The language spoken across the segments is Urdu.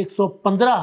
115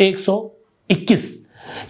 121,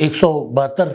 172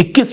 21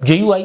JUI,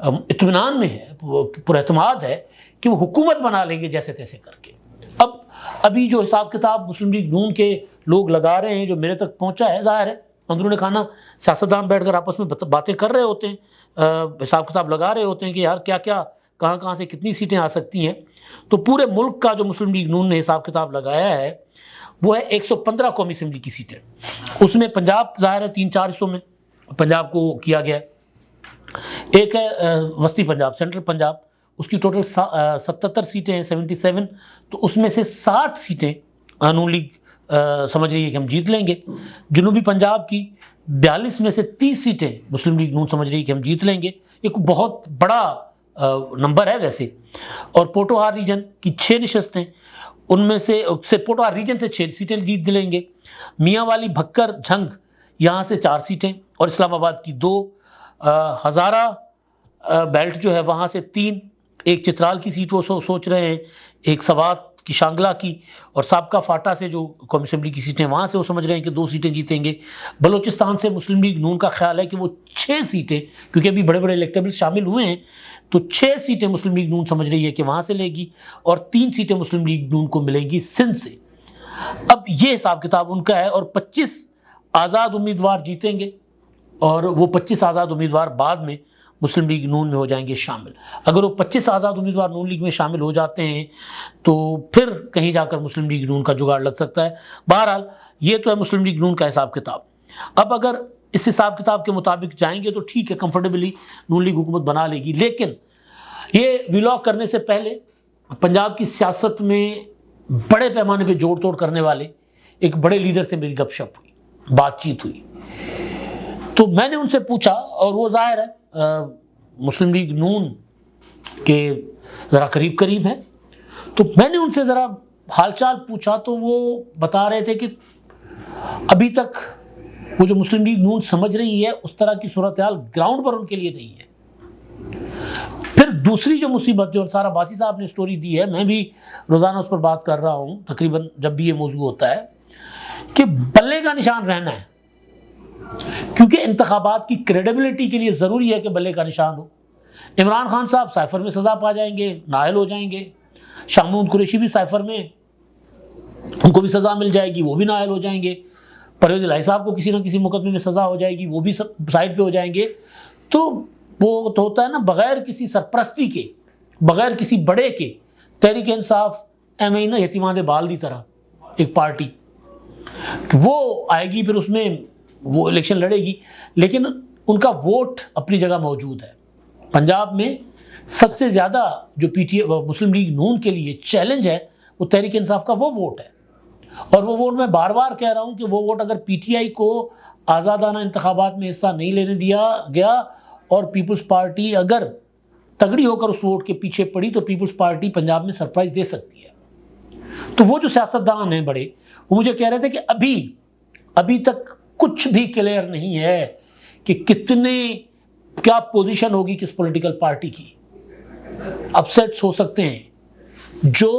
اطمینان میں ہے، وہ پر اعتماد ہے کہ وہ حکومت بنا لیں گے جیسے تیسے کر کے۔ ابھی جو حساب کتاب مسلم لیگ نون کے لوگ لگا رہے ہیں، جو میرے تک پہنچا ہے، ظاہر ہے اندرون خانہ سیاستدان بیٹھ کر آپس میں باتیں کر رہے ہوتے ہیں، حساب کتاب لگا رہے ہوتے ہیں کہ یار کیا کیا کہاں کہاں سے کتنی سیٹیں آ سکتی ہیں۔ تو پورے ملک کا جو مسلم لیگ نون نے حساب کتاب لگایا ہے وہ ہے 115 قومی اسمبلی کی سیٹیں، اس میں پنجاب ظاہر ہے 3-4 حصوں میں پنجاب کو کیا گیا ہے۔ ایک ہے وسطی پنجاب، سینٹرل پنجاب، اس کی ٹوٹل 77 سیٹیں ہیں، 77، تو اس میں سے 60 سیٹیں نون لیگ سمجھ رہی ہے کہ ہم جیت لیں گے۔ جنوبی پنجاب کی 42 میں سے 30 سیٹیں مسلم لیگ نون سمجھ رہی ہے کہ ہم جیت لیں گے، ایک بہت بڑا نمبر ہے ویسے۔ اور پوٹوہار ریجن کی 6 نشستیں، ان میں سے پوٹوہار ریجن سے 6 سیٹیں جیت لیں گے۔ میاں والی بھکر جھنگ یہاں سے 4 سیٹیں، اور اسلام آباد کی 2۔ ہزارہ بیلٹ جو ہے وہاں سے 3، ایک چترال کی سیٹ وہ سوچ رہے ہیں، ایک سوات کی شانگلہ کی، اور سابقہ فاٹا سے جو قومی اسمبلی کی سیٹیں وہاں سے وہ سمجھ رہے ہیں کہ 2 سیٹیں جیتیں گے۔ بلوچستان سے مسلم لیگ نون کا خیال ہے کہ وہ 6 سیٹیں، کیونکہ ابھی بڑے بڑے الیکٹیبل شامل ہوئے ہیں، تو 6 سیٹیں مسلم لیگ نون سمجھ رہی ہے کہ وہاں سے لے گی، اور 3 سیٹیں مسلم لیگ نون کو ملیں گی سندھ سے۔ اب یہ حساب کتاب ان کا ہے، اور 25 آزاد امیدوار جیتیں گے، اور وہ 25 آزاد امیدوار بعد میں مسلم لیگ نون میں ہو جائیں گے شامل۔ اگر وہ 25 آزاد امیدوار نون لیگ میں شامل ہو جاتے ہیں تو پھر کہیں جا کر مسلم لیگ نون کا جگاڑ لگ سکتا ہے۔ بہرحال یہ تو ہے مسلم لیگ نون کا حساب کتاب۔ اب اگر اس حساب کتاب کے مطابق جائیں گے تو ٹھیک ہے، کمفرٹیبلی نون لیگ حکومت بنا لے گی، لیکن یہ ویلاگ کرنے سے پہلے پنجاب کی سیاست میں بڑے پیمانے پہ جوڑ توڑ کرنے والے ایک بڑے لیڈر سے میری گپ شپ ہوئی، بات چیت ہوئی، تو میں نے ان سے پوچھا، اور وہ ظاہر ہے مسلم لیگ نون کے ذرا قریب قریب ہے، تو میں نے ان سے ذرا حال چال پوچھا، تو وہ بتا رہے تھے کہ ابھی تک وہ جو مسلم لیگ نون سمجھ رہی ہے اس طرح کی صورتحال گراؤنڈ پر ان کے لیے نہیں ہے۔ پھر دوسری جو مصیبت جو سارا باسی صاحب نے سٹوری دی ہے، میں بھی روزانہ اس پر بات کر رہا ہوں تقریباً جب بھی یہ موضوع ہوتا ہے، کہ بلے کا نشان رہنا ہے، کیونکہ انتخابات کی کریڈیبلٹی کے لیے ضروری ہے کہ بلے کا نشان ہو۔ عمران خان صاحب سائفر میں سزا پا جائیں گے، نااہل ہو جائیں گے، شاہ محمود قریشی بھی سائفر میں، ان کو بھی سزا مل جائے گی، وہ بھی نااہل ہو جائیں گے، پرویز الہی صاحب کو کسی نہ کسی مقدمے میں سزا ہو جائے گی، وہ بھی سائڈ پہ ہو جائیں گے۔ تو وہ تو ہوتا ہے نا، بغیر کسی سرپرستی کے، بغیر کسی بڑے کے، تحریک انصاف ایم ای نا یتیمان بال دی طرح ایک پارٹی وہ آئے گی، پھر اس میں وہ الیکشن لڑے گی، لیکن ان کا ووٹ اپنی جگہ موجود ہے۔ پنجاب میں سب سے زیادہ جو مسلم لیگ نون کے لیے چیلنج ہے وہ تحریک انصاف کا وہ ووٹ ہے، اور وہ ووٹ میں بار بار کہہ رہا ہوں کہ وہ ووٹ اگر پی ٹی آئی کو آزادانہ انتخابات میں حصہ نہیں لینے دیا گیا، اور پیپلز پارٹی اگر تگڑی ہو کر اس ووٹ کے پیچھے پڑی، تو پیپلز پارٹی پنجاب میں سرپرائز دے سکتی ہے۔ تو وہ جو سیاستدان ہیں بڑے، وہ مجھے کہہ رہے تھے کہ ابھی تک کچھ بھی کلیئر نہیں ہے کہ کیا پوزیشن ہوگی کس پولیٹیکل پارٹی کی، اپسیٹس ہو سکتے ہیں۔ جو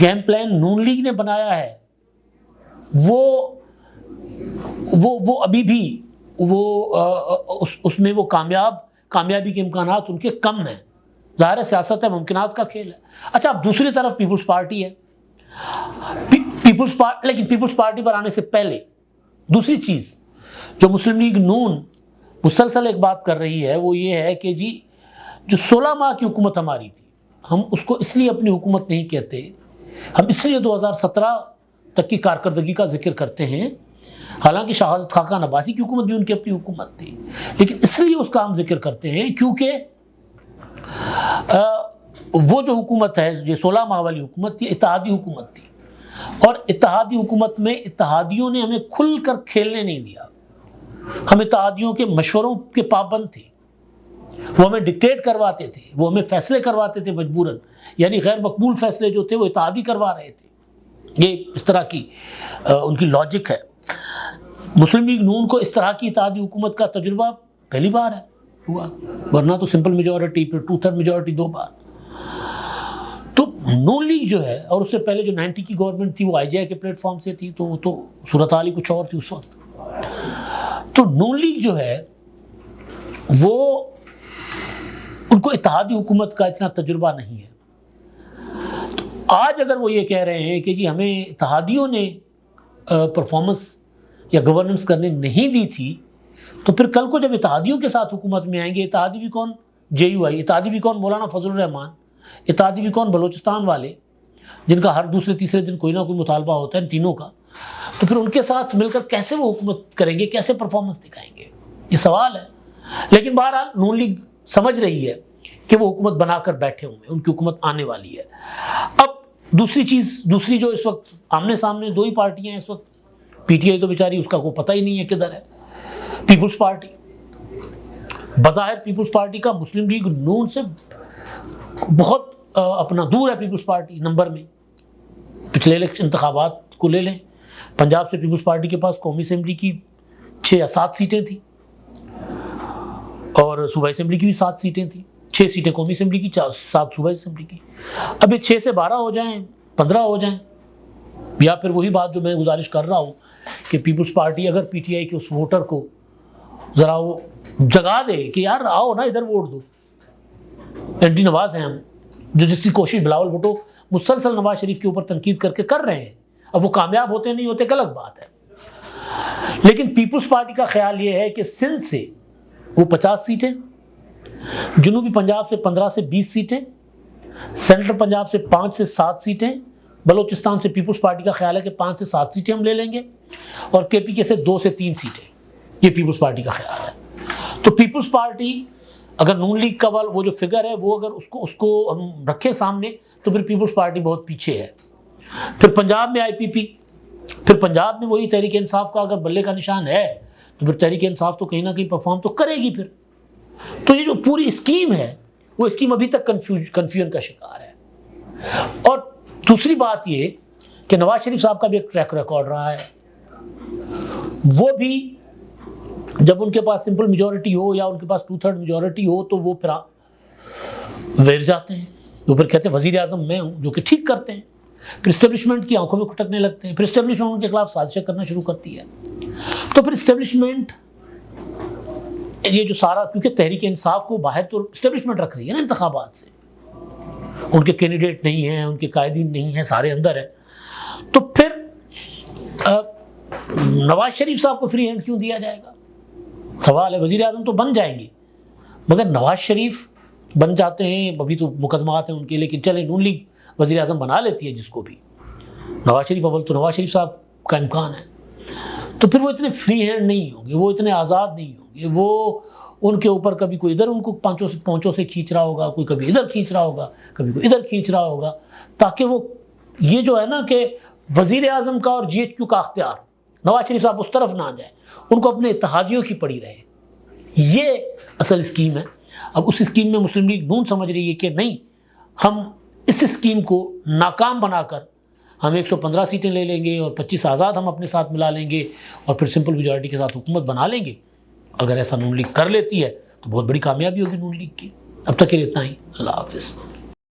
گیم پلان نون لیگ نے بنایا ہے وہ ابھی بھی اس میں وہ کامیابی کے امکانات ان کے کم ہیں۔ ظاہر ہے سیاست ہے، ممکنات کا کھیل ہے۔ اچھا، اب دوسری طرف پیپلز پارٹی ہے، لیکن پیپلز پارٹی پر آنے سے پہلے دوسری چیز جو مسلم لیگ نون مسلسل ایک بات کر رہی ہے وہ یہ ہے کہ جی جو 16 ماہ کی حکومت ہماری تھی، ہم اس کو اس لیے اپنی حکومت نہیں کہتے، ہم اس لیے 2017 تک کی کارکردگی کا ذکر کرتے ہیں، حالانکہ شہادت خاقان عباسی کی حکومت بھی ان کی اپنی حکومت تھی، لیکن اس لیے اس کا ہم ذکر کرتے ہیں کیونکہ وہ جو حکومت ہے، یہ 16 ماہ والی حکومت تھی، اتحادی حکومت تھی، اور اتحادی حکومت میں اتحادیوں نے ہمیں کھل کر کھیلنے نہیں دیا، ہم اتحادیوں کے مشوروں کے پابند تھے، وہ ہمیں ڈکٹیٹ کرواتے تھے، وہ ہمیں فیصلے کرواتے تھے مجبوراً، یعنی غیر مقبول فیصلے جو تھے وہ اتحادی کروا رہے تھے۔ یہ اس طرح کی ان کی لاجک ہے۔ مسلم لیگ نون کو اس طرح کی اتحادی حکومت کا تجربہ پہلی بار ہے ہوا، ورنہ تو سمپل میجورٹی، پھر 2/3 میجورٹی 2 بار۔ تو نون لیگ جو ہے، اور اس سے پہلے جو 90 کی گورنمنٹ تھی وہ آئی جے آئی کے پلیٹ فارم سے تھی، تو وہ تو صورتحال ہی کچھ اور تھی اس وقت۔ تو نون لیگ جو ہے وہ ان کو اتحادی حکومت کا اتنا تجربہ نہیں ہے. تو آج اگر وہ یہ کہہ رہے ہیں کہ جی ہمیں اتحادیوں نے پرفارمنس یا گورننس کرنے نہیں دی تھی، تو پھر کل کو جب اتحادیوں کے ساتھ حکومت میں آئیں گے، اتحادی بھی کون؟ جے یو آئی، اتحادی بھی کون؟ مولانا فضل الرحمان، اتحادی بھی کون؟ بلوچستان والے، جن کا ہر دوسرے تیسرے دن کوئی نہ کوئی مطالبہ ہوتا ہے ان تینوں کا. تو پھر ان کے ساتھ مل کر کیسے وہ حکومت کریں گے، کیسے پرفارمنس دکھائیں گے؟ یہ سوال ہے. لیکن بہرحال نون لیگ سمجھ رہی ہے کہ وہ حکومت بنا کر بیٹھے ہوئے ہیں، ان کی حکومت آنے والی ہے. اب دوسری جو اس وقت آمنے سامنے دو ہی پارٹیاں ہیں اس وقت، پی ٹی آئی تو بیچاری اس کا کوئی پتہ ہی نہیں ہے کدھر ہے، پیپلز پارٹی. بظاہر پیپلز پارٹی کا مسلم لیگ نون سے بہت اپنا دور ہے. پیپلز پارٹی نمبر میں پچھلے الیکشن انتخابات کو لے لیں، پنجاب سے پیپلز پارٹی کے پاس قومی اسمبلی کی 6 یا 7 سیٹیں تھیں اور صوبائی اسمبلی کی بھی 7 سیٹیں تھیں. 6 سیٹیں قومی اسمبلی کی، 7 صوبائی اسمبلی کی. اب یہ 6 سے 12 ہو جائیں، 15 ہو جائیں، یا پھر وہی بات جو میں گزارش کر رہا ہوں کہ پیپلز پارٹی اگر پی ٹی آئی کے اس ووٹر کو ذرا وہ جگا دے کہ یار آؤ نا ادھر ووٹ دو. اینٹی نواز ہیں ہم، جو جس کی کوشش بلاول بھٹو مسلسل نواز شریف کے اوپر تنقید کر کے کر رہے ہیں. اب وہ کامیاب ہوتے نہیں ہوتے ایک الگ بات ہے. لیکن پیپلز پارٹی کا خیال یہ ہے کہ سندھ سے وہ 50 سیٹیں، جنوبی پنجاب سے 15 سے 20 سیٹیں، سینٹرل پنجاب سے 5 سے 7 سیٹیں، بلوچستان سے پیپلز پارٹی کا خیال ہے کہ 5 سے 7 سیٹیں ہم لے لیں گے، اور کے پی کے سے 2 سے 3 سیٹیں. یہ پیپلز پارٹی کا خیال ہے. تو پیپلز پارٹی اگر نون لیگ کا وہ جو فگر ہے وہ اگر اس کو ہم رکھیں سامنے تو پھر پیپلز پارٹی بہت پیچھے ہے. پھر پنجاب میں آئی پی پی، پھر پنجاب میں وہی تحریک انصاف کا اگر بلے کا نشان ہے تو پھر تحریک انصاف تو کہیں نہ کہیں پرفارم تو کرے گی پھر. تو یہ جو پوری اسکیم ہے وہ اسکیم ابھی تک کنفیوژن کا شکار ہے. اور دوسری بات یہ کہ نواز شریف صاحب کا بھی ایک ٹریک ریکارڈ رہا ہے. وہ بھی جب ان کے پاس سمپل میجورٹی ہو یا ان کے پاس 2/3 میجورٹی ہو تو وہ پھر ویر جاتے ہیں. وہ پھر کہتے ہیں وزیر اعظم میں ہوں، جو کہ ٹھیک کرتے ہیں. پھر اسٹیبلشمنٹ کی آنکھوں میں کھٹکنے لگتے ہیں، پھر اسٹیبلشمنٹ ان کے خلاف سازشیں کرنا شروع کرتی ہے. تو پھر اسٹیبلشمنٹ یہ جو سارا، کیونکہ تحریک انصاف کو باہر تو اسٹیبلشمنٹ رکھ رہی ہے نا انتخابات سے، ان کے کینڈیڈیٹ نہیں ہیں، ان کے قائدین نہیں ہیں، سارے اندر ہیں. تو پھر نواز شریف صاحب کو فری ہینڈ کیوں دیا جائے گا؟ سوال ہے. وزیر اعظم تو بن جائیں گے، مگر نواز شریف بن جاتے ہیں، ابھی تو مقدمات ہیں ان کے، لیکن چلے نون لیگ وزیر اعظم بنا لیتی ہے جس کو بھی. نواز شریف اول تو نواز شریف صاحب کا امکان ہے. تو پھر وہ اتنے فری ہینڈ نہیں ہوں گے، وہ اتنے آزاد نہیں ہوں گے. وہ ان کے اوپر کبھی کوئی ادھر ان کو پونچوں سے کھینچ رہا ہوگا، کوئی کبھی ادھر کھینچ رہا ہوگا، کبھی کوئی ادھر کھینچ رہا ہوگا، تاکہ وہ یہ جو ہے نا کہ وزیر اعظم کا اور جی ایچ کیو کا اختیار نواز شریف صاحب اس طرف نہ جائیں، ان کو اپنے اتحادیوں کی پڑی رہے. یہ اصل اسکیم ہے. اب اس اسکیم میں مسلم لیگ نون سمجھ رہی ہے کہ نہیں، ہم اس اسکیم کو ناکام بنا کر ہم 115 سیٹیں لے لیں گے اور 25 آزاد ہم اپنے ساتھ ملا لیں گے اور پھر سمپل میجورٹی کے ساتھ حکومت بنا لیں گے. اگر ایسا نون لیگ کر لیتی ہے تو بہت بڑی کامیابی ہوگی نون لیگ کی. اب تک کے لیے اتنا ہی. اللہ حافظ.